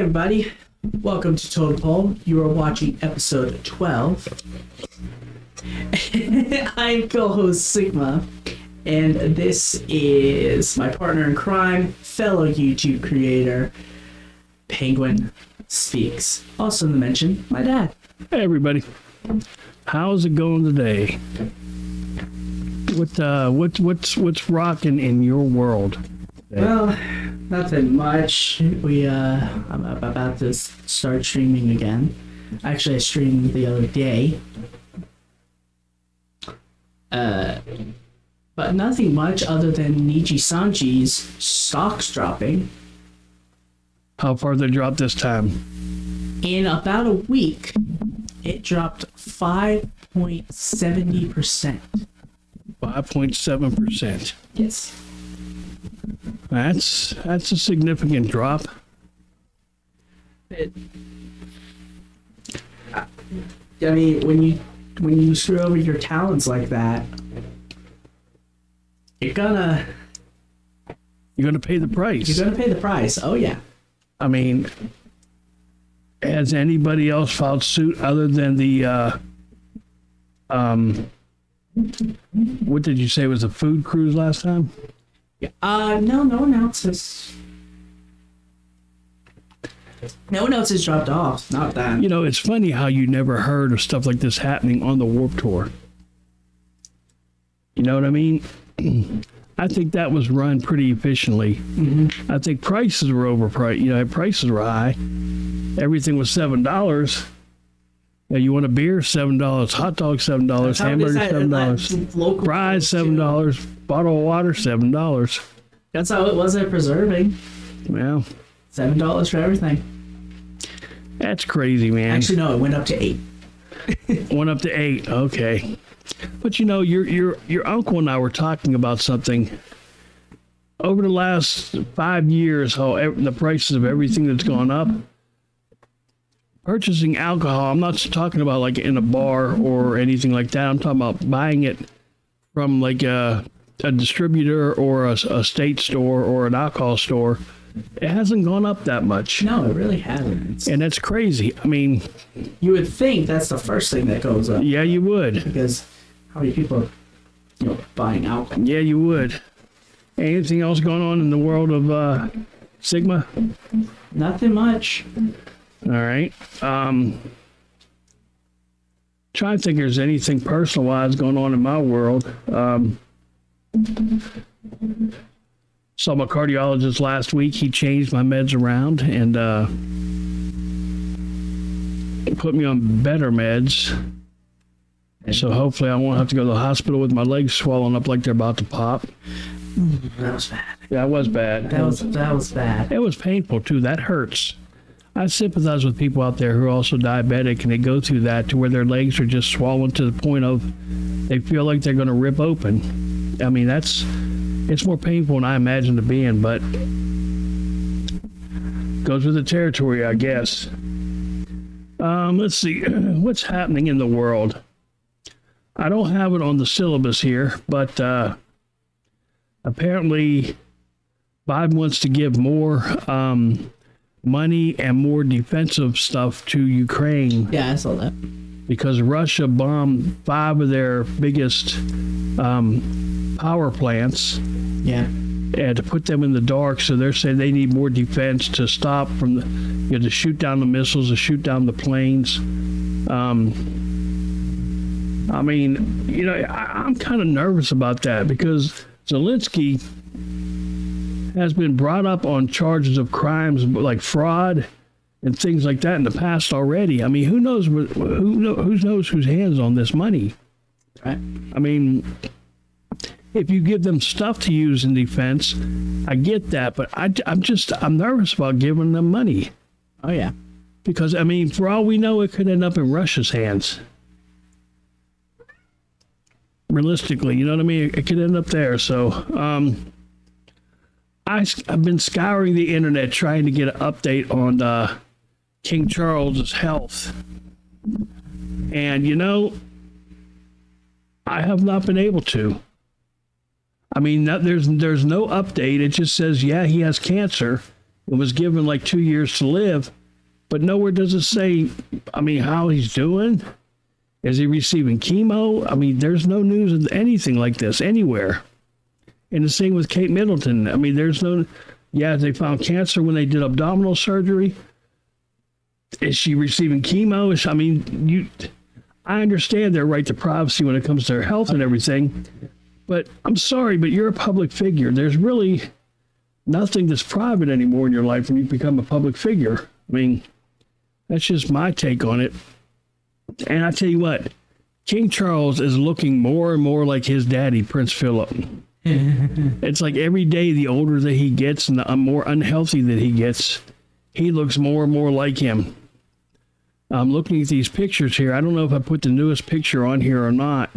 everybody. Welcome to Total Poll. You are watching episode 12. I'm co-host Sigma, and this is my partner in crime, fellow YouTube creator, Penguin Speaks. Also to mention, my dad. Hey everybody, how's it going today? What's rocking in your world today? Well, nothing much. I'm about to start streaming again. Actually, I streamed the other day. But nothing much other than Niji Sanji's stocks dropping. How far they dropped this time? In about a week, it dropped 5.70%. 5.7%. Yes. That's a significant drop. I mean, when you screw over your talents like that, you're gonna pay the price. You're gonna pay the price. Oh yeah. I mean, has anybody else filed suit other than the what did you say was a food cruise last time? Yeah. No one else has. No one else has dropped off. Not that. You know, it's funny how you never heard of stuff like this happening on the Warped Tour. You know what I mean? I think that was run pretty efficiently. Mm-hmm. I think prices were overpriced. You know, prices were high. Everything was $7. Yeah, you want a beer? $7. Hot dog $7. Hamburger $7. Fries $7. Bottle of water $7. That's how it was at Preserving. Well, $7 for everything. That's crazy, man. Actually, no, it went up to $8. Went up to $8. Okay. But you know, your uncle and I were talking about something over the last 5 years. How the prices of everything that's gone up. Purchasing alcohol, I'm not talking about like in a bar or anything like that. I'm talking about buying it from like a distributor or a state store or an alcohol store. It hasn't gone up that much. No, it really hasn't. And that's crazy. I mean, you would think that's the first thing that goes up. Yeah, you would. Because how many people are, buying alcohol? Yeah, you would. Anything else going on in the world of Sigma? Nothing much. All right. Trying to think if there's anything personal-wise going on in my world. Saw my cardiologist last week. He changed my meds around and put me on better meds. So hopefully I won't have to go to the hospital with my legs swollen up like they're about to pop. That was bad. Yeah, it was bad. That was bad. It was painful too. That hurts. I sympathize with people out there who are also diabetic and they go through that to where their legs are just swollen to the point of they feel like they're going to rip open. I mean, it's more painful than I imagined it being, but goes with the territory, I guess. Let's see. What's happening in the world? I don't have it on the syllabus here, but apparently Biden wants to give more money and more defensive stuff to Ukraine. Yeah, I saw that. Because Russia bombed 5 of their biggest power plants. Yeah. And to put them in the dark, so they're saying they need more defense to stop from to shoot down the missiles, to shoot down the planes. I mean, I'm kind of nervous about that because Zelensky has been brought up on charges of crimes like fraud and things like that in the past already. I mean, who knows whose hands on this money? Right. I mean, if you give them stuff to use in defense, I get that, but I'm nervous about giving them money. Oh yeah. Because I mean, for all we know, it could end up in Russia's hands. Realistically, you know what I mean? It could end up there. So, I've been scouring the internet trying to get an update on King Charles's health. And, I have not been able to. I mean, there's no update. It just says, yeah, he has cancer and was given like 2 years to live. but nowhere does it say, I mean, how he's doing. Is he receiving chemo? I mean, there's no news of anything like this anywhere. And the same with Kate Middleton. I mean, there's no, yeah, they found cancer when they did abdominal surgery. Is she receiving chemo? I mean, I understand their right to privacy when it comes to their health and everything, but I'm sorry, but you're a public figure. There's really nothing that's private anymore in your life when you become a public figure. I mean, that's just my take on it. And I tell you what, King Charles is looking more and more like his daddy, Prince Philip. It's like every day, the older that he gets and the more unhealthy that he gets, he looks more and more like him. I'm looking at these pictures here. I don't know if I put the newest picture on here or not.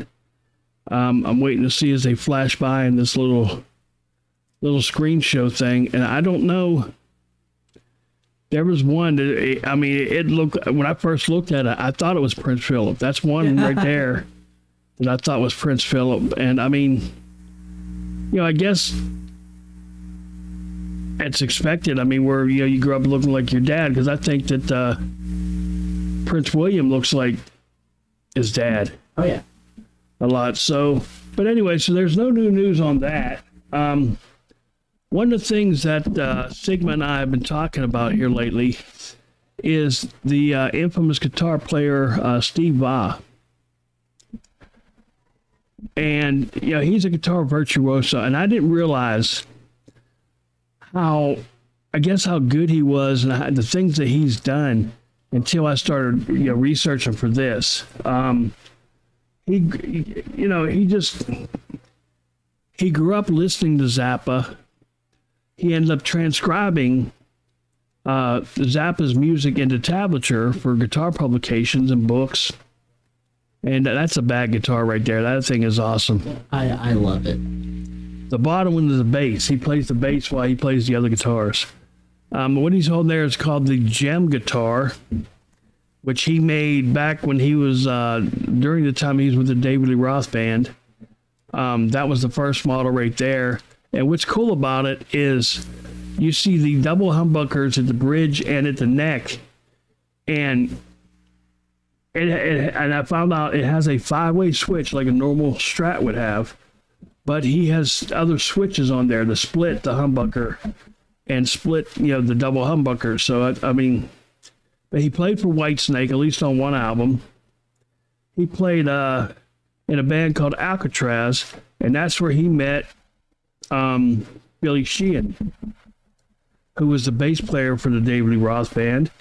I'm waiting to see as they flash by in this little screen show thing. And I don't know. There was one that, I mean, it looked, when I first looked at it, I thought it was Prince Philip. That's one right there that I thought was Prince Philip. And I mean, you know, I guess it's expected. I mean, where, you know, you grew up looking like your dad, because I think that Prince William looks like his dad. Oh, yeah. A lot. So, but anyway, so there's no new news on that. One of the things that Sigma and I have been talking about here lately is the infamous guitar player Steve Vai. And, you know, he's a guitar virtuoso, and I didn't realize how good he was and the things that he's done until I started, you know, researching for this. He grew up listening to Zappa. He ended up transcribing Zappa's music into tablature for guitar publications and books. And that's a bad guitar right there. That thing is awesome. I love it. The bottom one is the bass. He plays the bass while he plays the other guitars. What he's holding there is called the Gem guitar, which he made back when he was, during the time he was with the David Lee Roth Band. That was the first model right there. And what's cool about it is you see the double humbuckers at the bridge and at the neck. And and I found out it has a 5-way switch like a normal Strat would have. But he has other switches on there to split the humbucker and split, you know, the double humbucker. So, I mean, but he played for Whitesnake, at least on one album. He played in a band called Alcatraz, and that's where he met Billy Sheehan, who was the bass player for the David Lee Roth Band.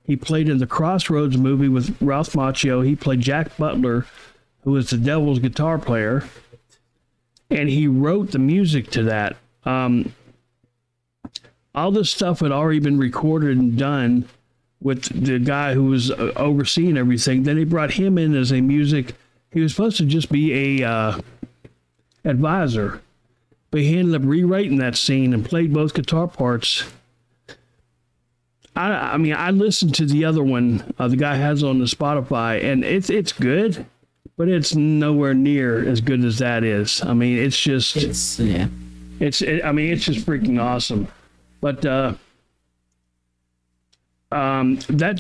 He played in the Crossroads movie with Ralph Macchio. He played Jack Butler, who was the Devil's guitar player, and he wrote the music to that. All this stuff had already been recorded and done with the guy who was overseeing everything. Then they brought him in as a music. He was supposed to just be a advisor, but he ended up rewriting that scene and played both guitar parts. I mean, I listened to the other one the guy has on the Spotify, and it's good, but it's nowhere near as good as that is. I mean, it's just it's just freaking awesome. But that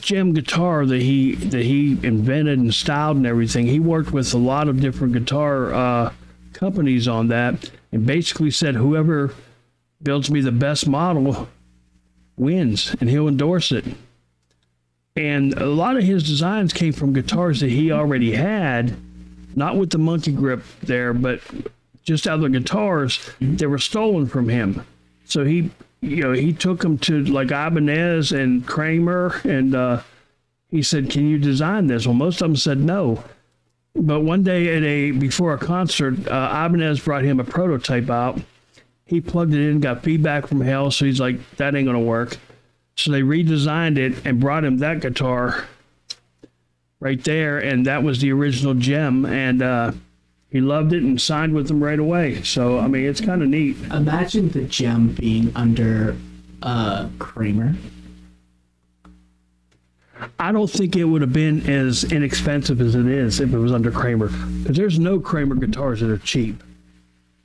Gem guitar that he invented and styled and everything, he worked with a lot of different guitar companies on that, and basically said whoever builds me the best model wins, and he'll endorse it. And a lot of his designs came from guitars that he already had, not with the monkey grip there, but just other guitars that were stolen from him. So he took them to like Ibanez and Kramer, and he said, "Can you design this?" Well, most of them said no. But one day before a concert, Ibanez brought him a prototype out. He plugged it in, got feedback from hell, so he's like, that ain't gonna work. So they redesigned it and brought him that guitar right there, and that was the original Gem, and he loved it and signed with them right away. So, I mean, it's kind of neat. Imagine the Gem being under Kramer. I don't think it would have been as inexpensive as it is if it was under Kramer, because there's no Kramer guitars that are cheap.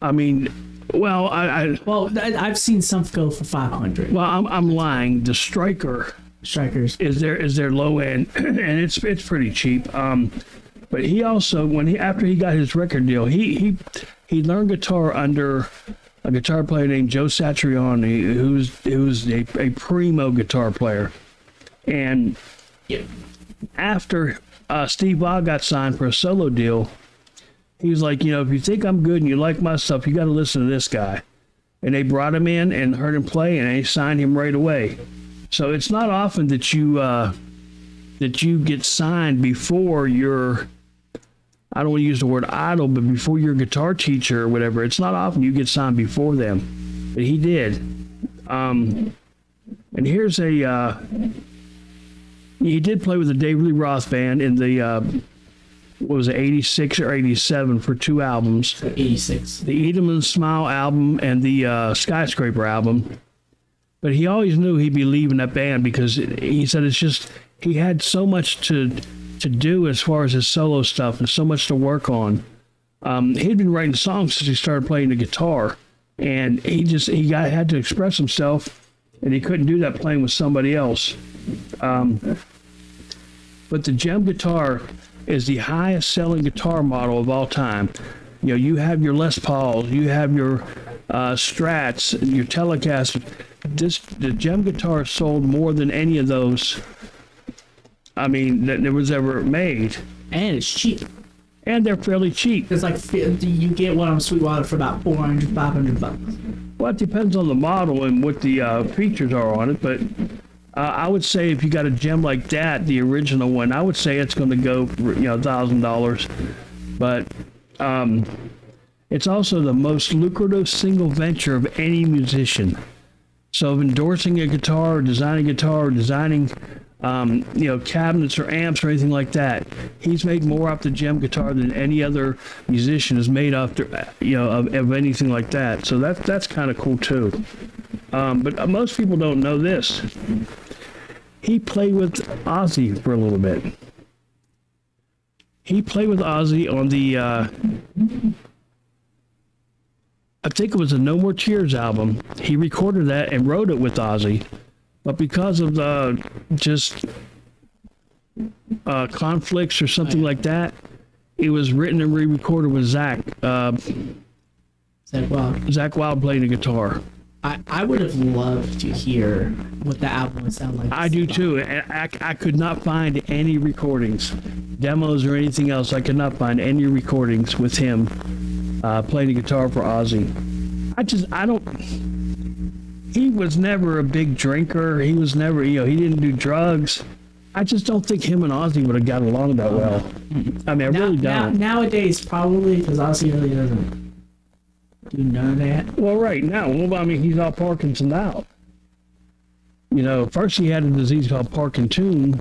I mean, I've seen some go for $500. Well, I'm lying. The Striker Strikers. is their low end, and it's pretty cheap. But he also, after he got his record deal, he learned guitar under a guitar player named Joe Satriani, who's a primo guitar player. And after Steve Vai got signed for a solo deal, he was like, if you think I'm good and you like my stuff, you got to listen to this guy. And they brought him in and heard him play, and they signed him right away. So it's not often that you get signed before your, I don't want to use the word idol, but before your guitar teacher or whatever. It's not often you get signed before them, but he did. And here's he did play with the David Lee Roth band in the, 86 or 87 for 2 albums. 86. The Eat 'em and Smile album and the Skyscraper album. But he always knew he'd be leaving that band because he said it's just, he had so much to do as far as his solo stuff and so much to work on. He'd been writing songs since he started playing the guitar, and he had to express himself, and he couldn't do that playing with somebody else. But the Jem guitar is the highest selling guitar model of all time. You have your Les Pauls, you have your Strats, your Telecasters. The Jem guitar sold more than any of those, that there was ever made. And it's cheap. And they're fairly cheap. It's like you get one on Sweetwater for about $400, $500. Well, it depends on the model and what the features are on it, but I would say if you got a Jem like that, the original one, I would say it's going to go for $1,000. But it's also the most lucrative single venture of any musician. So of endorsing a guitar, or designing cabinets or amps or anything like that, he's made more off the Jem guitar than any other musician has made off of anything like that. So that's kind of cool too. But most people don't know this. He played with Ozzy for a little bit. He played with Ozzy on the, I think it was the No More Tears album. He recorded that and wrote it with Ozzy. But because of conflicts or something like that, it was written and re-recorded with Zach. Zach Wild. Zach Wild playing the guitar. I would have loved to hear what the album would sound like. I do too. And I could not find any recordings, demos or anything else. I could not find any recordings with him playing the guitar for Ozzy. He was never a big drinker. He was never, he didn't do drugs. I just don't think him and Ozzy would have got along that well. I really don't. Nowadays, probably, because Ozzy really doesn't do none of that. Well, right now, he's all Parkinson's out. First he had a disease called Parkinson,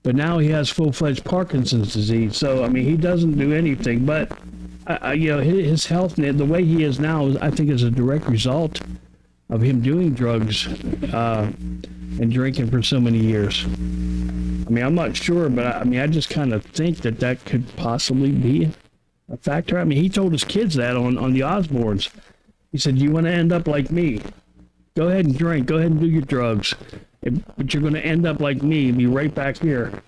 but now he has full-fledged Parkinson's disease. So, he doesn't do anything. But, his health, the way he is now, I think is a direct result of him doing drugs and drinking for so many years. I'm not sure, but I just kind of think that could possibly be a factor. He told his kids that on the Osbournes. He said, "You want to end up like me? Go ahead and drink. Go ahead and do your drugs. But you're going to end up like me and be right back here."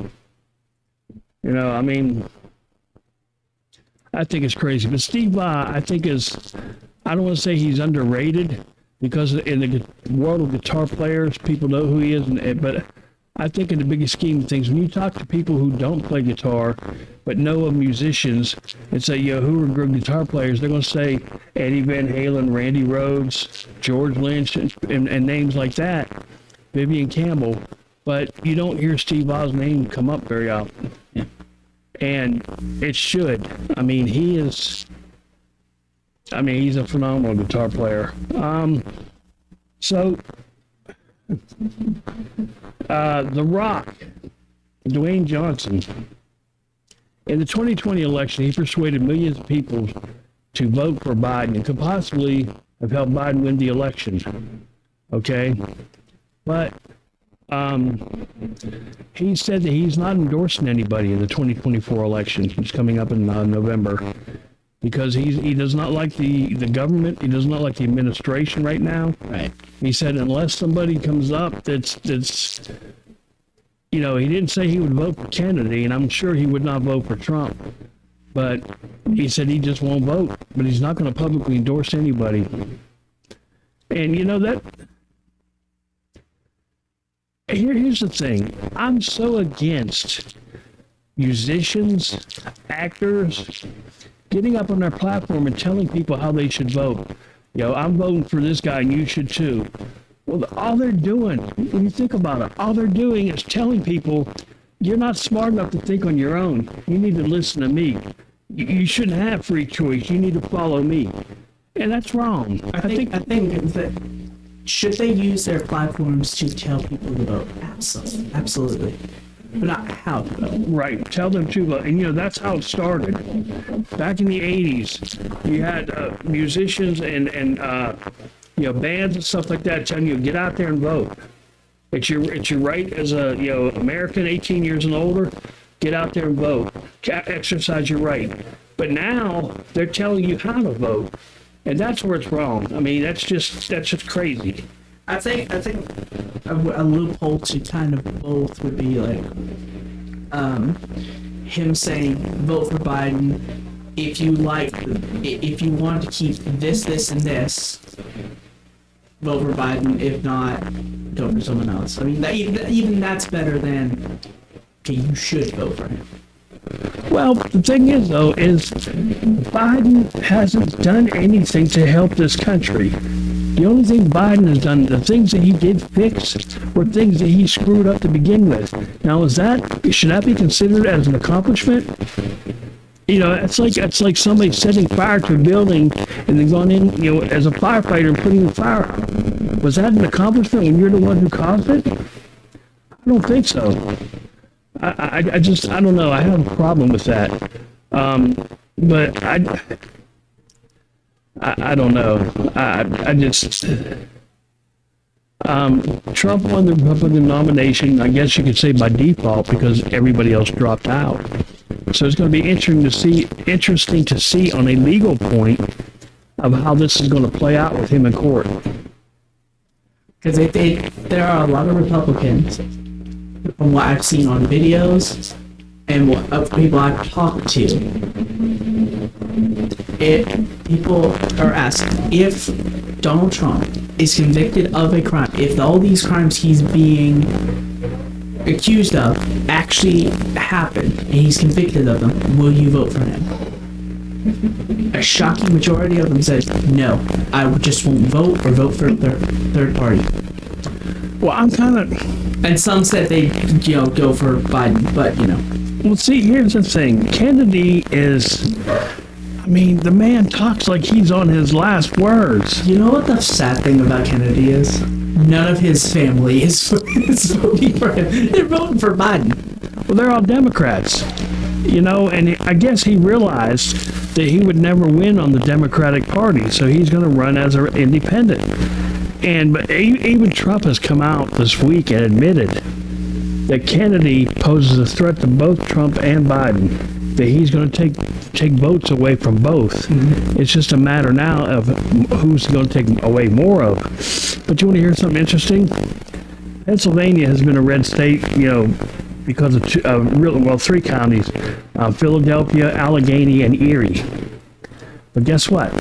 I think it's crazy. But Steve Vai, I think I don't want to say he's underrated, because in the world of guitar players, people know who he is. But I think in the biggest scheme of things, when you talk to people who don't play guitar but know of musicians and say, who are good guitar players, they're going to say Eddie Van Halen, Randy Rhoads, George Lynch, and names like that, Vivian Campbell. But you don't hear Steve Vai's name come up very often. Yeah. And it should. He's a phenomenal guitar player. The Rock, Dwayne Johnson, in the 2020 election, he persuaded millions of people to vote for Biden and could possibly have helped Biden win the election. Okay? But he said that he's not endorsing anybody in the 2024 election. It's coming up in November. because he does not like the government. He does not like the administration right now. Right. He said unless somebody comes up that's he didn't say he would vote for Kennedy, and I'm sure he would not vote for Trump. But he said he just won't vote, but he's not going to publicly endorse anybody. And here's the thing. I'm so against musicians, actors, getting up on their platform and telling people how they should vote. I'm voting for this guy and you should too. Well, all they're doing, when you think about it, all they're doing is telling people, you're not smart enough to think on your own. You need to listen to me. You shouldn't have free choice. You need to follow me. And that's wrong. I think that should they use their platforms to tell people to vote? Absolutely. But not how to vote. Right. Tell them to vote. And, that's how it started. Back in the 80s, you had musicians and bands and stuff like that telling you, get out there and vote. It's your right as a American 18 years and older. Get out there and vote. Exercise your right. But now they're telling you how to vote, and that's where it's wrong. I mean, that's just crazy. I think a loophole to kind of both would be like him saying vote for Biden if you want to keep this and this. Vote for Biden. If not, vote for someone else. I mean, even that's better than, okay, you should vote for him. Well, the thing is, though, is Biden hasn't done anything to help this country. The only thing Biden has done, the things that he did fix, were things that he screwed up to begin with. Now, should that be considered as an accomplishment? It's like somebody setting fire to a building and then going in, as a firefighter and putting the fire out. Was that an accomplishment when you're the one who caused it? I don't think so. I don't know. I have a problem with that. But I don't know. Trump won the Republican nomination, I guess you could say by default, because everybody else dropped out. So it's going to be interesting to see on a legal point of how this is going to play out with him in court. Because there are a lot of Republicans, from what I've seen on videos and what people I've talked to, people are asking if Donald Trump is convicted of a crime, if all these crimes he's being accused of actually happened and he's convicted of them, will you vote for him? A shocking majority of them says no, I just won't vote or vote for a third party. Well, I'm kind of... And some said they go for Biden, but Well, see, here's the thing. Kennedy is... I mean, the man talks like he's on his last words. You know what the sad thing about Kennedy is? None of his family is voting for him. They're voting for Biden. Well, they're all Democrats. And I guess he realized that he would never win on the Democratic Party, so he's going to run as an independent. But even Trump has come out this week and admitted that Kennedy poses a threat to both Trump and Biden, that he's going to take votes away from both. Mm-hmm. It's just a matter now of who's going to take away more of. But you want to hear something interesting? Pennsylvania has been a red state, because of three counties, Philadelphia, Allegheny, and Erie. But guess what?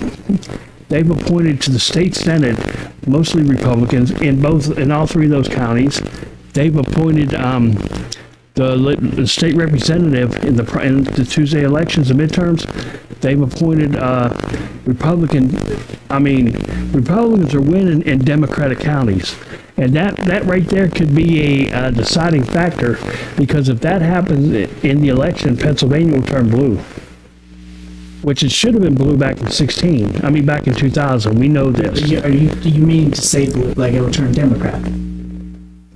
They've appointed to the state senate, mostly Republicans, in all three of those counties. They've appointed the state representative in the Tuesday elections, the midterms. They've appointed Republicans are winning in Democratic counties. And that right there could be a deciding factor, because if that happens in the election, Pennsylvania will turn blue. Which it should have been blue back in back in 2000. We know this. Do you mean to say like it'll turn Democrat?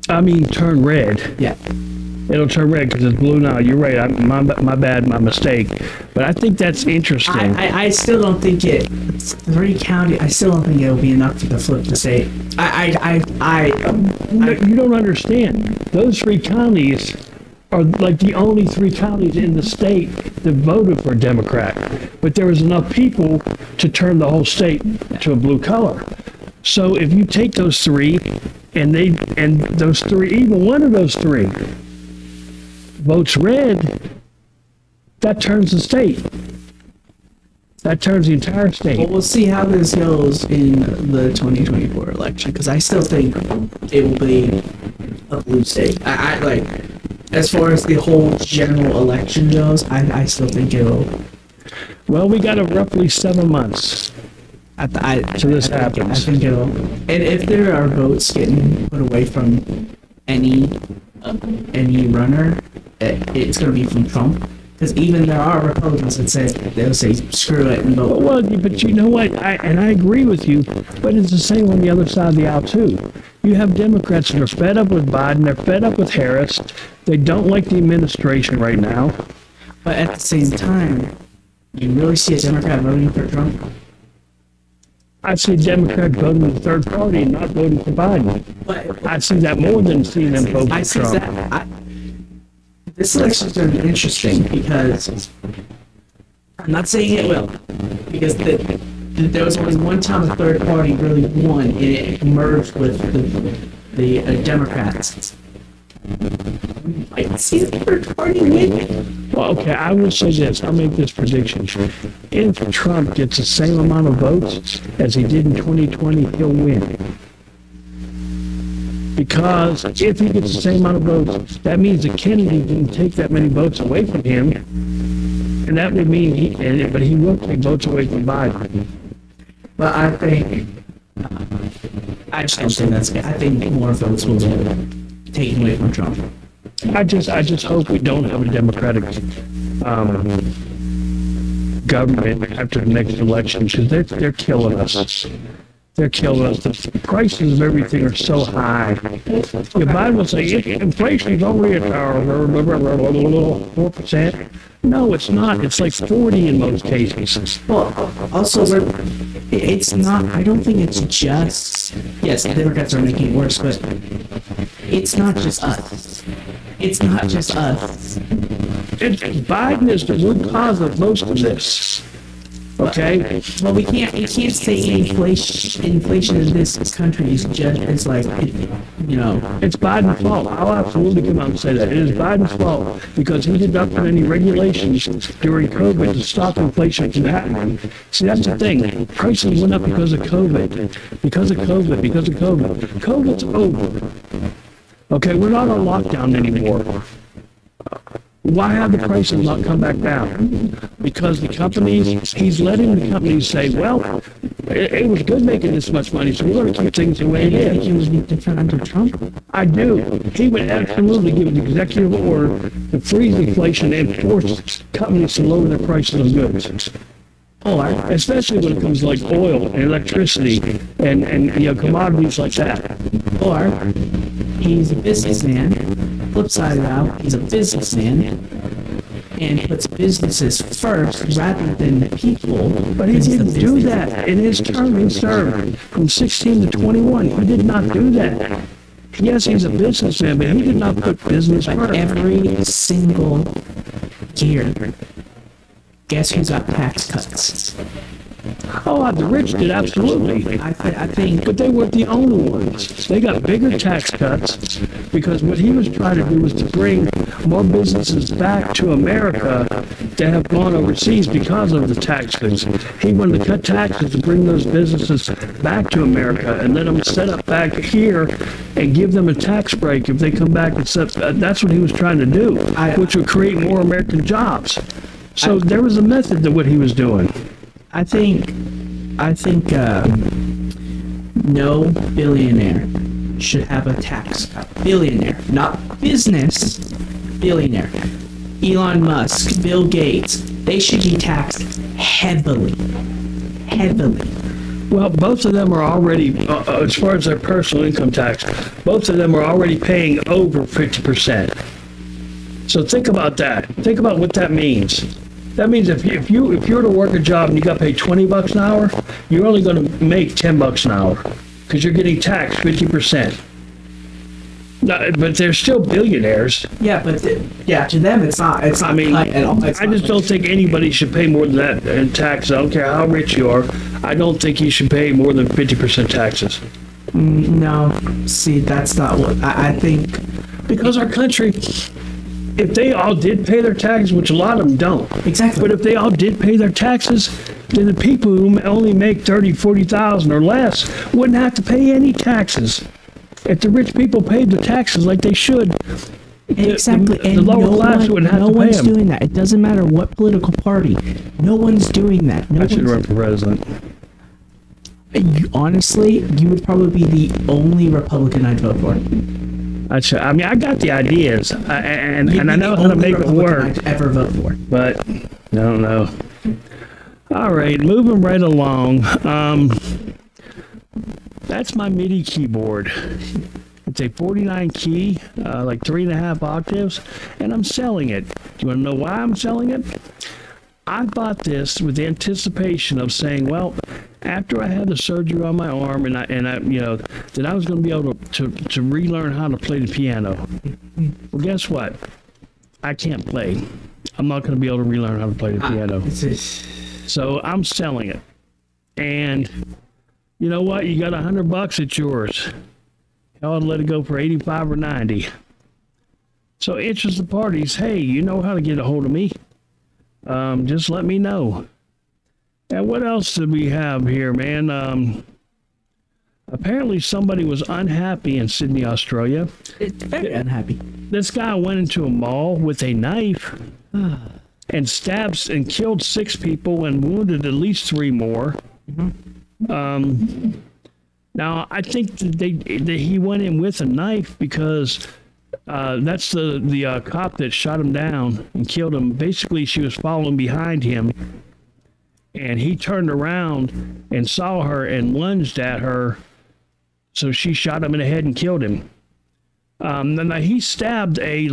I mean turn red. Yeah. It'll turn red because it's blue now. You're right. My bad. My mistake. But I think that's interesting. I still don't think it's 3 counties. I still don't think it'll be enough to flip the state. You don't understand. Those 3 counties are like the only 3 counties in the state that voted for a Democrat. But there was enough people to turn the whole state to a blue color. So if you take those 3 and those 3, even one of those 3 votes red, that turns the state. That turns the entire state. Well, we'll see how this goes in the 2024 election, because I still think it will be a blue state. I like, as far as the whole general election goes, I still think it'll. Well, we got roughly 7 months. So this happens. I think it'll. And if there are votes getting put away from any runner, it's going to be from Trump. Because even there are Republicans that say they'll say screw it and vote. Well, but you know what? I agree with you, but it's the same on the other side of the aisle too. You have Democrats that are fed up with Biden. They're fed up with Harris. They don't like the administration right now. But at the same time, you really see a Democrat voting for Trump? I see Democrats voting the third party and not voting for Biden. But I see that more than seeing them vote for Trump. This election is going to be interesting because I'm not saying it will, because there was only one time a third party really won, and it merged with the Democrats. We might see the third party win. Well, okay, I will say this. I'll make this prediction. If Trump gets the same amount of votes as he did in 2020, he'll win. Because if he gets the same amount of votes, that means that Kennedy didn't take that many votes away from him, and that would mean but he will take votes away from Biden. But I think I just don't think that's good. I think more votes will be taken away from Trump. I just hope we don't have a Democratic government after the next election, because they're killing us. They're killing us. The prices of everything are so high. The Biden will say inflation is only at 4%. No, it's not. It's like 40 in most cases. Well, also, it's not. I don't think it's just. Yes, the Democrats are making it worse, but it's not just us. It's not just us. Biden is the root cause of most of this. Okay. Well, you can't say inflation in this country is just, it's like, It's Biden's fault. I'll absolutely come out and say that. It is Biden's fault because he did not put any regulations during COVID to stop inflation from happening. See, that's the thing. Prices went up because of COVID. Because of COVID. COVID's over. Okay, we're not on lockdown anymore. Why have the prices not come back down? Because the companies, he's letting the companies say, well, it was good making this much money, so we're going to keep things the way it is. It was different under Trump. I do. He would absolutely give an executive order to freeze inflation and force companies to lower their prices of goods. Or, especially when it comes to like oil and electricity and commodities like that. Or he's a businessman. Flip side of it out, he's a businessman and puts businesses first rather than the people. But he didn't do that in his term. He served from 16 to 21. He did not do that. Yes, he's a businessman, but he did not put business first. Every single year, guess who's got tax cuts? Oh, the rich did, absolutely. I think. But they weren't the only ones. They got bigger tax cuts because what he was trying to do was to bring more businesses back to America that have gone overseas because of the taxes. He wanted to cut taxes to bring those businesses back to America and let them set up back here and give them a tax break if they come back and set. That's what he was trying to do, which would create more American jobs. So there was a method to what he was doing. I think no billionaire should have a tax cut. Billionaire, not business, billionaire. Elon Musk, Bill Gates, they should be taxed heavily. Heavily. Well, both of them are already, as far as their personal income tax, both of them are already paying over 50%. So think about that. Think about what that means. That means if you were to work a job and you got paid $20 an hour, you're only going to make $10 an hour because you're getting taxed 50%. No, but they're still billionaires. Yeah, but to them it's not. It's not. I mean, at all. It's I not just don't think anybody should pay more than that in taxes. I don't care how rich you are. I don't think you should pay more than 50% taxes. No, see, that's not what I think. Because our country, if they all did pay their taxes, which a lot of them don't. Exactly. But if they all did pay their taxes, then the people who only make 30, 40,000 or less wouldn't have to pay any taxes. If the rich people paid the taxes like they should, Exactly, the lower class wouldn't have to pay one's them. doing that. It doesn't matter what political party. No one's doing that. No I should one's, run for president. honestly, you would probably be the only Republican I'd vote for. I mean, I got the ideas, and You'd I be know the how to only make it Republican work, I'd ever vote for. but I don't know. All right, moving right along. That's my MIDI keyboard. It's a 49 key, like 3.5 octaves, and I'm selling it. Do you want to know why I'm selling it? I bought this with the anticipation of saying, well, after I had the surgery on my arm, and I that I was going to be able to relearn how to play the piano. Well, guess what? I can't play. I'm not going to be able to relearn how to play the piano. So I'm selling it, and you know what? You got $100. It's yours. I ought to let it go for 85 or 90. So interested parties, hey, you know how to get a hold of me. Just let me know. And what else did we have here, man? Apparently somebody was unhappy in Sydney, Australia. It's very unhappy. This guy went into a mall with a knife and stabbed and killed 6 people and wounded at least 3 more. Now, I think that he went in with a knife because that's the cop that shot him down and killed him. Basically, she was following behind him, and he turned around and saw her and lunged at her, so she shot him in the head and killed him. Then he stabbed a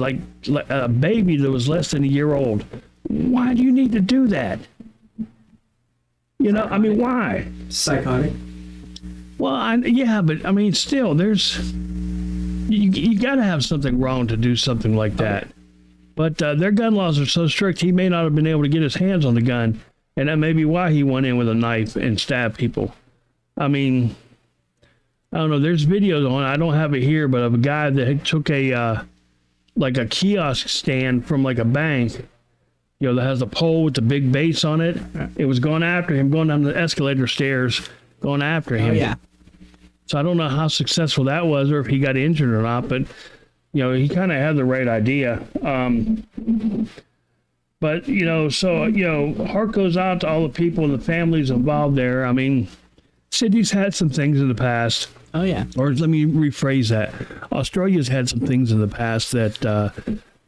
baby that was less than a year old. Why do you need to do that? You know, I mean, why? Psychotic. Well, yeah, but I mean, still, you got to have something wrong to do something like that. But their gun laws are so strict, he may not have been able to get his hands on the gun, and that may be why he went in with a knife and stabbed people. I mean, I don't know. There's videos on it. I don't have it here, but of a guy that took a kiosk stand from like a bank, that has a pole with the big base on it. It was going after him, going down the escalator stairs, going after him. Oh, yeah. So I don't know how successful that was or if he got injured or not, but, he kind of had the right idea. But, heart goes out to all the people and the families involved there. I mean, Sydney's had some things in the past. Oh, yeah. Or let me rephrase that. Australia's had some things in the past that,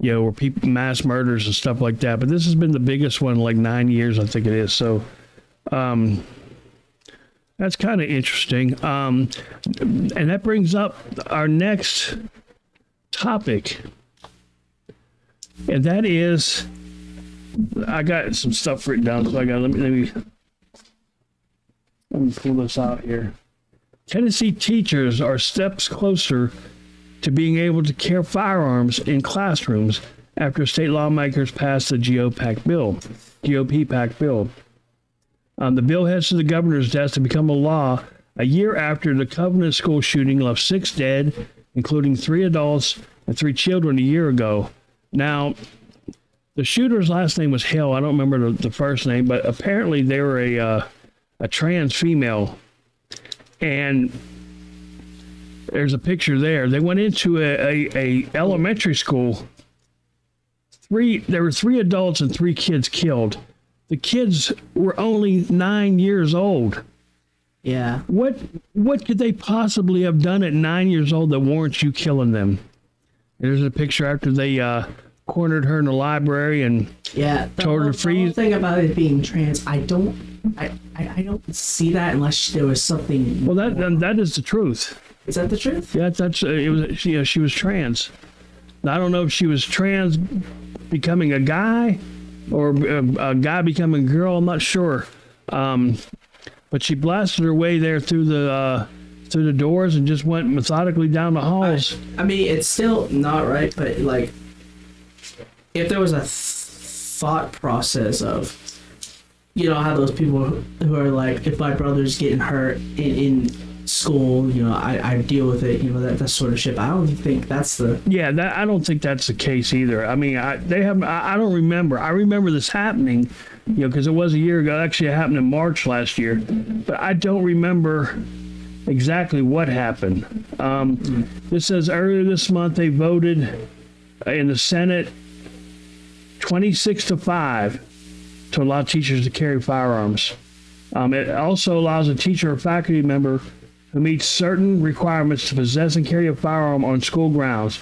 were people, mass murders and stuff like that. But this has been the biggest one in like 9 years, I think it is. So, that's kind of interesting. And that brings up our next topic. And that is, I got some stuff written down, so let me pull this out here. Tennessee teachers are steps closer to being able to carry firearms in classrooms after state lawmakers passed the GOP-PAC bill. The bill heads to the governor's desk to become a law a year after the Covenant school shooting left 6 dead, including 3 adults and 3 children a year ago. Now, the shooter's last name was Hill. I don't remember the first name, but apparently they were a trans female. And there's a picture there. They went into a elementary school. There were 3 adults and 3 kids killed. The kids were only 9 years old. Yeah. What could they possibly have done at 9 years old that warrants you killing them? There's a picture after they cornered her in the library and told her to freeze. The whole thing about it being trans, I don't see that unless there was something. Well, that is the truth. Is that the truth? Yeah, it was. She was trans. Now, I don't know if she was trans becoming a guy or a guy becoming a girl. I'm not sure. But she blasted her way there through through the doors and just went methodically down the halls. I mean, it's still not right, but like, if there was a thought process of, you know, how those people who are like, if my brother's getting hurt in school, you know, I deal with it, you know, that sort of shit. I don't think that's the... Yeah, I don't think that's the case either. I mean, I don't remember. I remember this happening, you know, because it was a year ago. Actually, it happened in March last year. But I don't remember exactly what happened. This says earlier this month they voted in the Senate 26-5 to allow teachers to carry firearms. It also allows a teacher or faculty member who meets certain requirements to possess and carry a firearm on school grounds.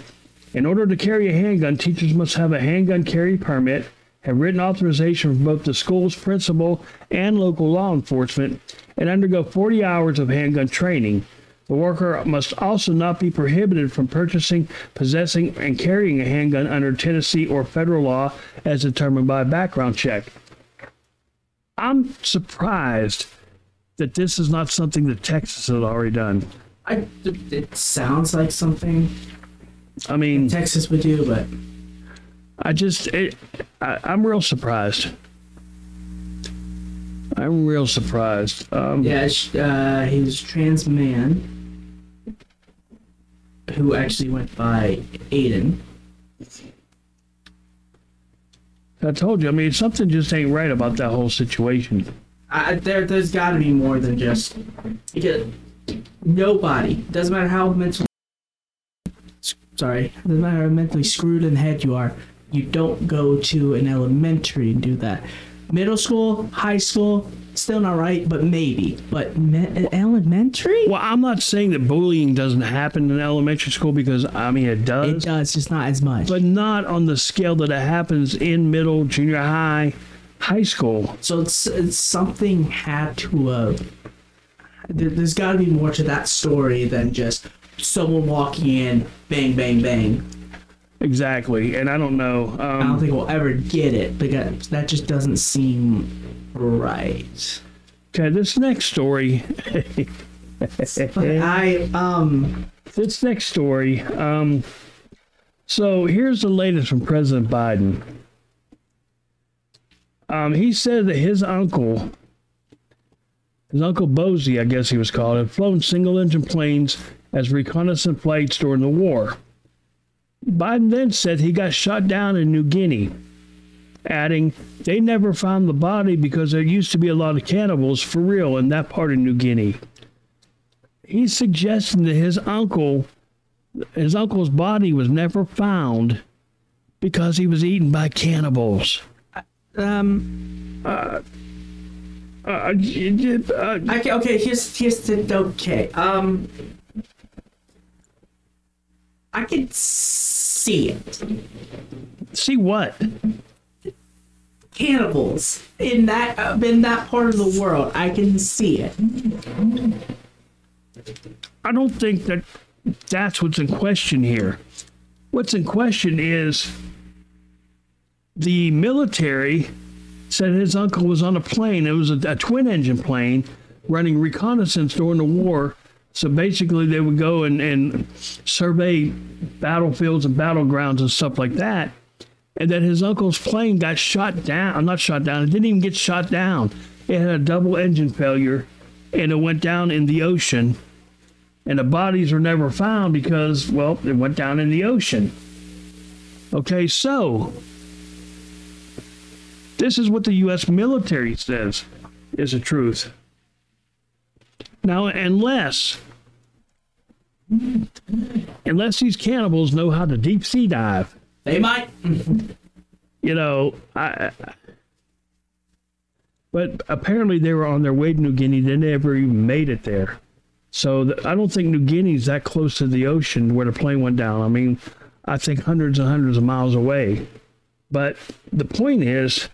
In order to carry a handgun, teachers must have a handgun carry permit, have written authorization from both the school's principal and local law enforcement, and undergo 40 hours of handgun training. The worker must also not be prohibited from purchasing, possessing, and carrying a handgun under Tennessee or federal law as determined by a background check. I'm surprised that this is not something that Texas has already done. It sounds like something I mean, Texas would do, but I'm real surprised. I'm real surprised. Yeah, he was a trans man who actually went by Aiden. I told you. I mean, something just ain't right about that whole situation. There's got to be more than just nobody. Doesn't matter how mentally screwed in the head you are. You don't go to an elementary and do that. Middle school, high school, still not right, but maybe. But elementary? Well, I'm not saying that bullying doesn't happen in elementary school, because, I mean, it does. It does, just not as much. But not on the scale that it happens in middle, junior high, high school. So it's something had to there's got to be more to that story than just someone walking in, bang, bang, bang. Exactly, and I don't know. I don't think we'll ever get it, because that just doesn't seem right. Okay, this next story. This next story. So here's the latest from President Biden. He said that his uncle Bozie, I guess he was called, had flown single-engine planes as reconnaissance flights during the war. Biden then said he got shot down in New Guinea, adding, they never found the body because there used to be a lot of cannibals for real in that part of New Guinea. He's suggesting that his uncle's body was never found because he was eaten by cannibals. Okay, here's the okay. I can see it. See what? Cannibals in that part of the world. I can see it. I don't think that that's what's in question here. What's in question is the military said his uncle was on a plane. It was a twin-engine plane running reconnaissance during the war. So basically, they would go and survey battlefields and battlegrounds and stuff like that. And then his uncle's plane got shot down. Not shot down. It didn't even get shot down. It had a double engine failure, and it went down in the ocean. And the bodies were never found because, well, it went down in the ocean. Okay, so this is what the U.S. military says is the truth. Now, unless these cannibals know how to deep sea dive, they might. You know, but apparently they were on their way to New Guinea. They never even made it there. So I don't think New Guinea's that close to the ocean where the plane went down. I mean, I think hundreds and hundreds of miles away. But the point is,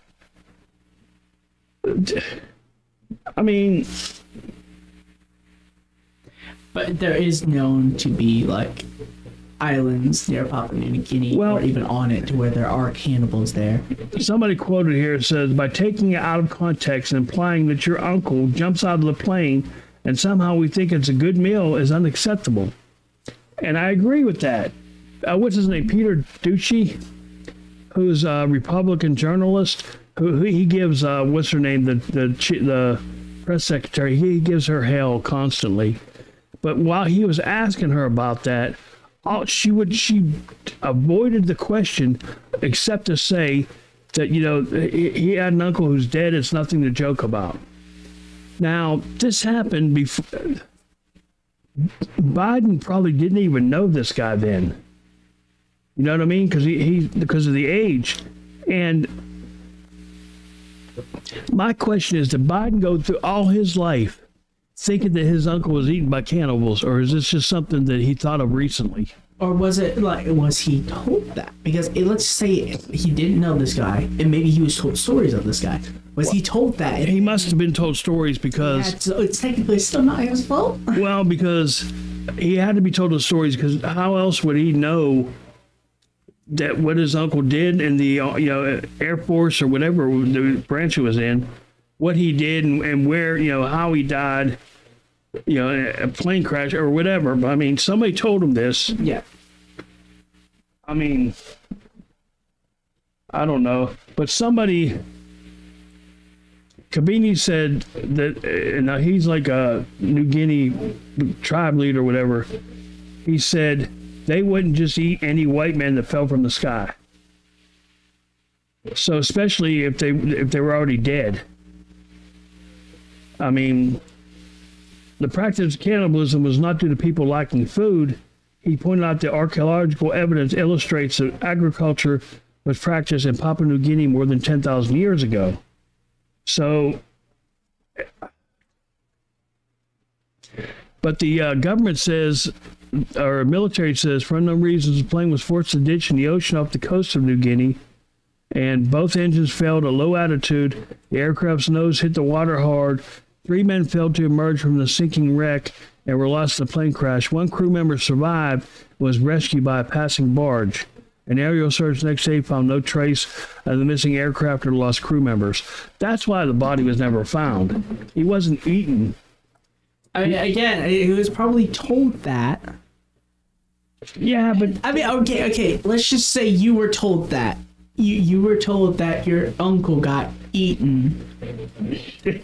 I mean... But there is known to be, like, islands near Papua New Guinea, or even on it, to where there are cannibals there. Somebody quoted here says, by taking it out of context and implying that your uncle jumps out of the plane and somehow we think it's a good meal is unacceptable. And I agree with that. What's his name? Peter Ducey, who's a Republican journalist, who he gives what's her name, the press secretary. He gives her hell constantly. But while he was asking her about that, she avoided the question, except to say that he had an uncle who's dead. It's nothing to joke about. Now this happened before. Biden probably didn't even know this guy then. You know what I mean? Because of the age. And my question is, did Biden go through all his life thinking that his uncle was eaten by cannibals, or is this just something that he thought of recently? Or was he told that? Because let's say he didn't know this guy, and maybe he was told stories of this guy. Was he told that? He must have been told stories because... Yeah, so it's technically still not his fault? Well, because he had to be told the stories, because how else would he know that what his uncle did in the Air Force or whatever the branch he was in, what he did and where, how he died, a plane crash or whatever. But I mean, somebody told him this. Yeah. I mean, I don't know, but somebody... Kabini said that, and he's like a New Guinea tribe leader or whatever. He said they wouldn't just eat any white man that fell from the sky. So especially if they were already dead. I mean, the practice of cannibalism was not due to people lacking food. He pointed out that archaeological evidence illustrates that agriculture was practiced in Papua New Guinea more than 10,000 years ago. So, but the government says, or military says, for unknown reasons, the plane was forced to ditch in the ocean off the coast of New Guinea, and both engines failed at low altitude. The aircraft's nose hit the water hard. 3 men failed to emerge from the sinking wreck and were lost in the plane crash. 1 crew member survived and was rescued by a passing barge. An aerial search next day found no trace of the missing aircraft or lost crew members. That's why the body was never found. He wasn't eaten. I mean, again, he was probably told that. Yeah, but... I mean, okay. Let's just say you were told that. You were told that your uncle got eaten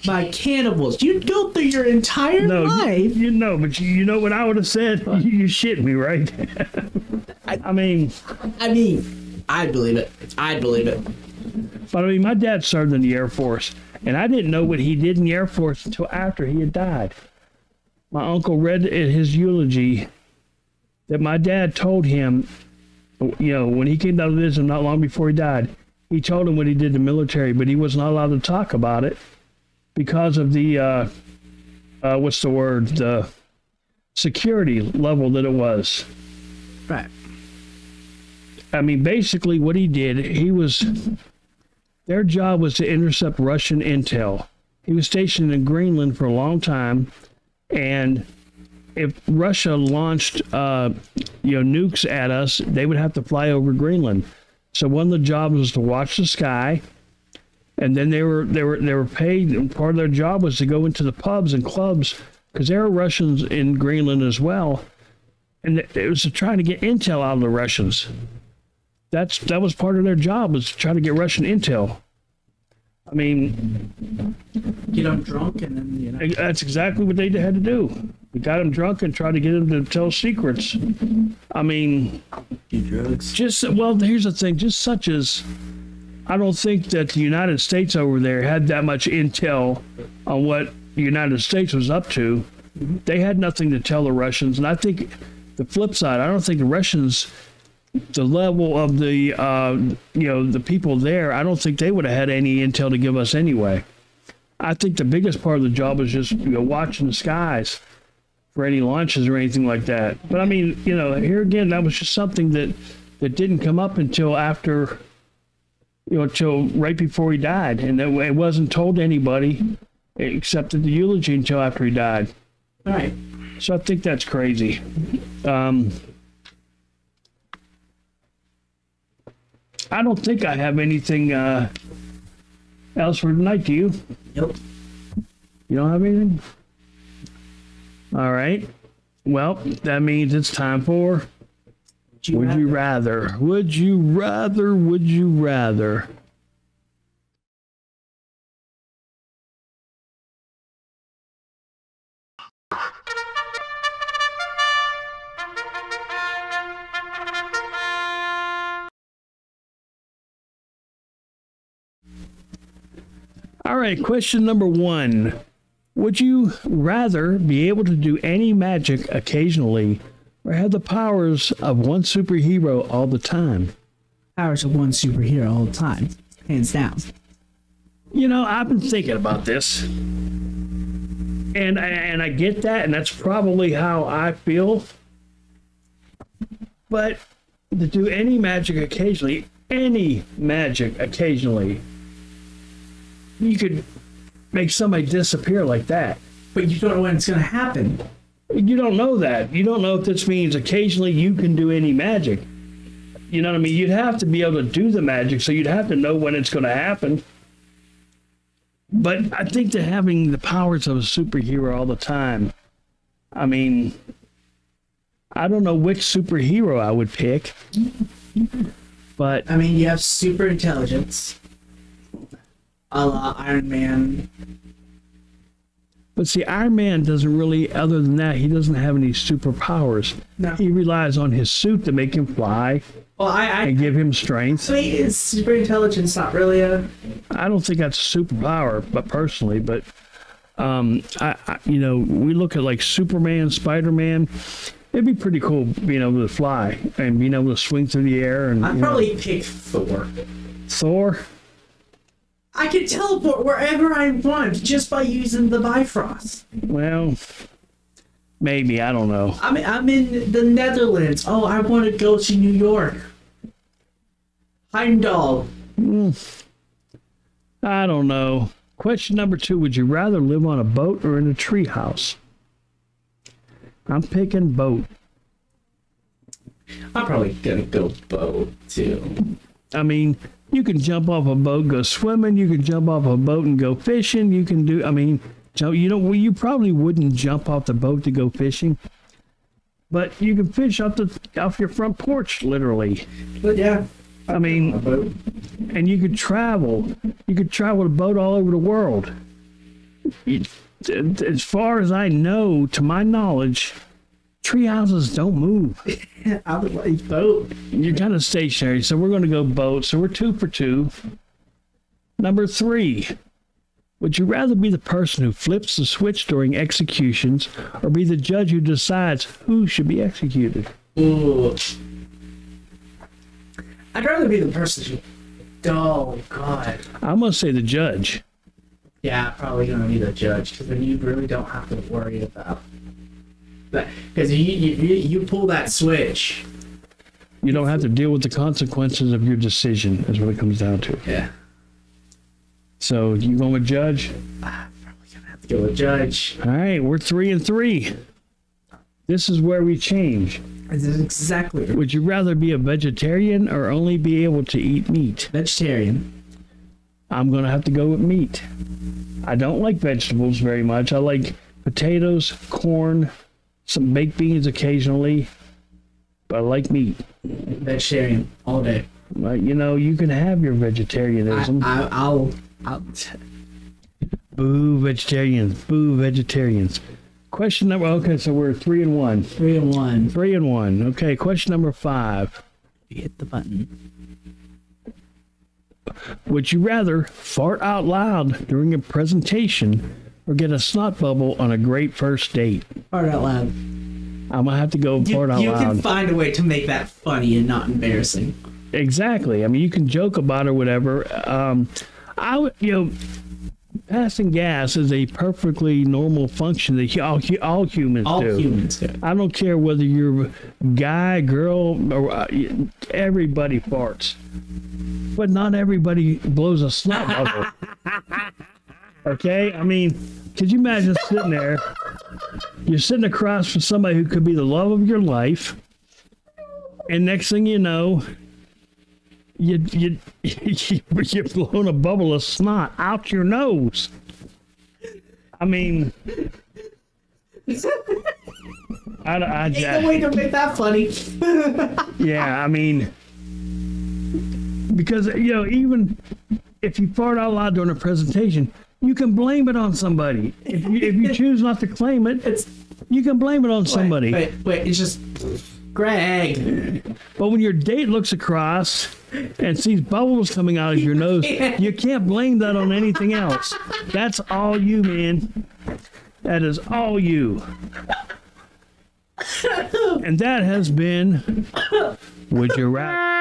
by cannibals. You'd go through your entire life. But you know what I would have said? You shit me, right? I mean, I'd believe it. But I mean, my dad served in the Air Force, and I didn't know what he did in the Air Force until after he had died. My uncle read in his eulogy that my dad told him, when he came down to visit him not long before he died, he told him what he did in the military, but he was not allowed to talk about it because of the, the security level that it was. Right. I mean, basically what he did, their job was to intercept Russian intel. He was stationed in Greenland for a long time, and if Russia launched, nukes at us, they would have to fly over Greenland. So one of the jobs was to watch the sky, and then they were paid. And part of their job was to go into the pubs and clubs, because there are Russians in Greenland as well, and it was to try to get intel out of the Russians. That was part of their job, was to try to get Russian intel. I mean, get them drunk and then that's exactly what they had to do. We got them drunk and tried to get them to tell secrets. I mean, do drugs. Here's the thing. Just such as, I don't think that the United States over there had that much intel on what the United States was up to. Mm-hmm. They had nothing to tell the Russians, and I think the flip side, I don't think the Russians, the level of the the people there, I don't think they would have had any intel to give us anyway. I think the biggest part of the job was just watching the skies for any launches or anything like that. But I mean, here again, that was just something that didn't come up until after, until right before he died, and it wasn't told to anybody except at the eulogy until after he died. All right. So I think that's crazy. I don't think I have anything else for tonight, do you? Nope. You don't have anything? All right. Well, that means it's time for Would You Rather. Would you rather? Would you rather? All right, question number 1. Would you rather be able to do any magic occasionally or have the powers of one superhero all the time? Powers of one superhero all the time. Hands down. You know, I've been thinking about this. And I get that, and that's probably how I feel. But to do any magic occasionally, you could make somebody disappear like that. But you don't know when it's going to happen. You don't know that. You don't know if this means occasionally you can do any magic. You know what I mean? You'd have to be able to do the magic, so you'd have to know when it's going to happen. But I think that having the powers of a superhero all the time, I mean, I don't know which superhero I would pick. But I mean, you have super intelligence. A la Iron Man. But see, Iron Man doesn't really, other than that, he doesn't have any superpowers. No. He relies on his suit to make him fly Well, and give him strength. Wait, is super intelligence not really a... I don't think that's a superpower, but personally, but you know, we look at like Superman, Spider-Man. It'd be pretty cool being able to fly and being able to swing through the air. And I'd probably pick Thor. Thor. I can teleport wherever I want just by using the Bifrost. Well, maybe, I don't know. I'm in the Netherlands. Oh, I want to go to New York. Heimdall. I don't know. Question number 2, would you rather live on a boat or in a treehouse? I'm picking boat. I'm probably gonna go boat too. I mean, you can jump off a boat, go swimming. You can jump off a boat and go fishing. You can do, I mean, you probably wouldn't jump off the boat to go fishing, but you can fish off your front porch, literally. But yeah, I mean, and you could travel. You could travel a boat all over the world. As far as I know, to my knowledge, tree houses don't move. I would like boat. You're kind of stationary, so we're going to go boat. So we're 2 for 2. Number 3. Would you rather be the person who flips the switch during executions or be the judge who decides who should be executed? Ooh. I'd rather be the person who... Oh, God. I'm going to say the judge. Yeah, probably going to be the judge, because then you really don't have to worry about that. Because you pull that switch. You don't have to deal with the consequences of your decision, is what it comes down to. Yeah. So, you going with judge? I'm probably going to have to go with judge. All right, we're 3 and 3. This is where we change. This is exactly. Would you rather be a vegetarian or only be able to eat meat? Vegetarian. I'm going to have to go with meat. I don't like vegetables very much. I like potatoes, corn, some baked beans occasionally, but I like meat. Vegetarian all day. Well, you know, you can have your vegetarianism. I'll Boo vegetarians. Boo vegetarians. Question number, okay, so we're 3 and 1. 3 and 1. 3 and 1. Okay, question number 5. Hit the button. Would you rather fart out loud during a presentation or get a snot bubble on a great first date? Fart out loud. I'm going to have to go fart out You loud. can find a way to make that funny and not embarrassing. Exactly. I mean, you can joke about it or whatever. I would, passing gas is a perfectly normal function that all humans All do. humans do. I don't care whether you're guy, girl, or everybody farts. But not everybody blows a snot bubble. Okay? I mean, could you imagine sitting there? You're sitting across from somebody who could be the love of your life, and next thing you know, you've blown a bubble of snot out your nose. I mean, Ain't no way to make that funny. Yeah, I mean, because, even if you fart out loud during a presentation, you can blame it on somebody. If you choose not to claim it, you can blame it on somebody. Wait, it's just Greg. But when your date looks across and sees bubbles coming out of your nose, you can't blame that on anything else. That's all you, man. That is all you. And that has been Would You Rather?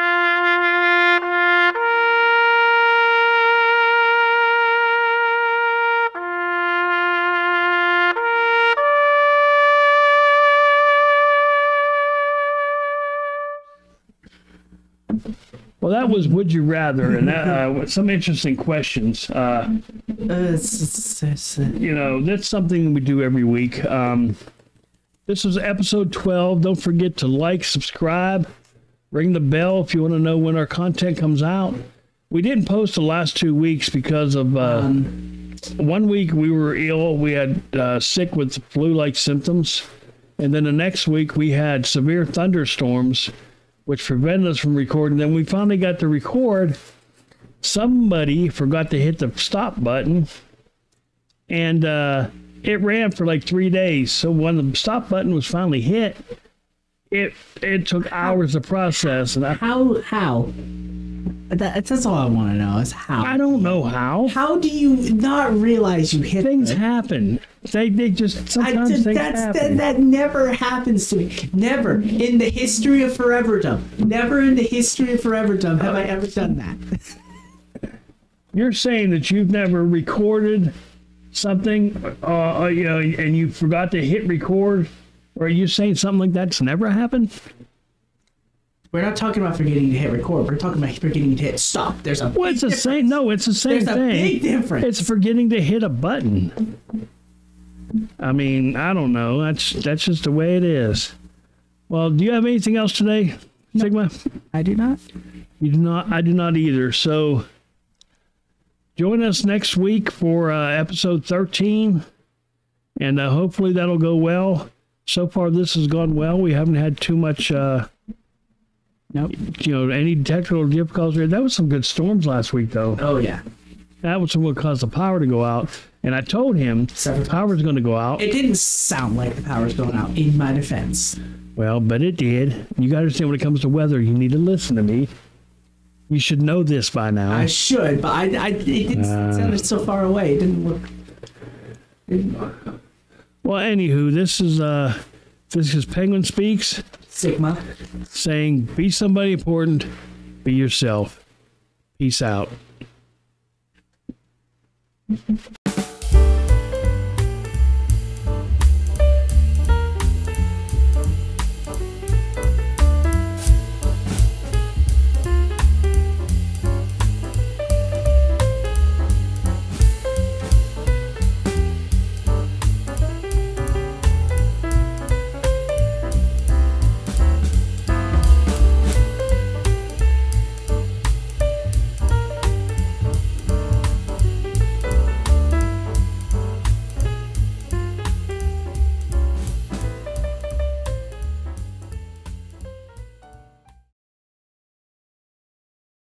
Well, that was Would You Rather, and that, some interesting questions. That's something we do every week. This was episode 12. Don't forget to like, subscribe, ring the bell if you want to know when our content comes out. We didn't post the last 2 weeks because of 1 week we were ill. We had sick with flu-like symptoms. And then the next week we had severe thunderstorms, which prevented us from recording. Then we finally got to record. Somebody forgot to hit the stop button, and it ran for like 3 days. So when the stop button was finally hit, it took hours to process. And How? That's all I want to know is how. I don't know how. How do you not realize you hit things happen? They just sometimes things happen. That never happens to me. Never in the history of Foreverdom. Never in the history of Foreverdom have I ever done that. You're saying that you've never recorded something, and you forgot to hit record, or are you saying something like that's never happened? We're not talking about forgetting to hit record. We're talking about forgetting to hit stop. It's the same. No, it's the same thing. There's a big difference. It's forgetting to hit a button. I mean, I don't know. That's just the way it is. Well, do you have anything else today, Sigma? I do not. You do not. I do not either. So join us next week for episode 13, and hopefully that'll go well. So far, this has gone well. We haven't had too much. Nope. Any technical difficulties? That was some good storms last week, though. Oh, yeah. That was what caused the power to go out. And I told him the power's going to go out. It didn't sound like the power's going out, in my defense. Well, but it did. You got to understand when it comes to weather, you need to listen to me. You should know this by now. I should, but it didn't sound so far away. It didn't look... Well, anywho, this is Penguin Speaks. Sigma. Saying, be somebody important, be yourself. Peace out.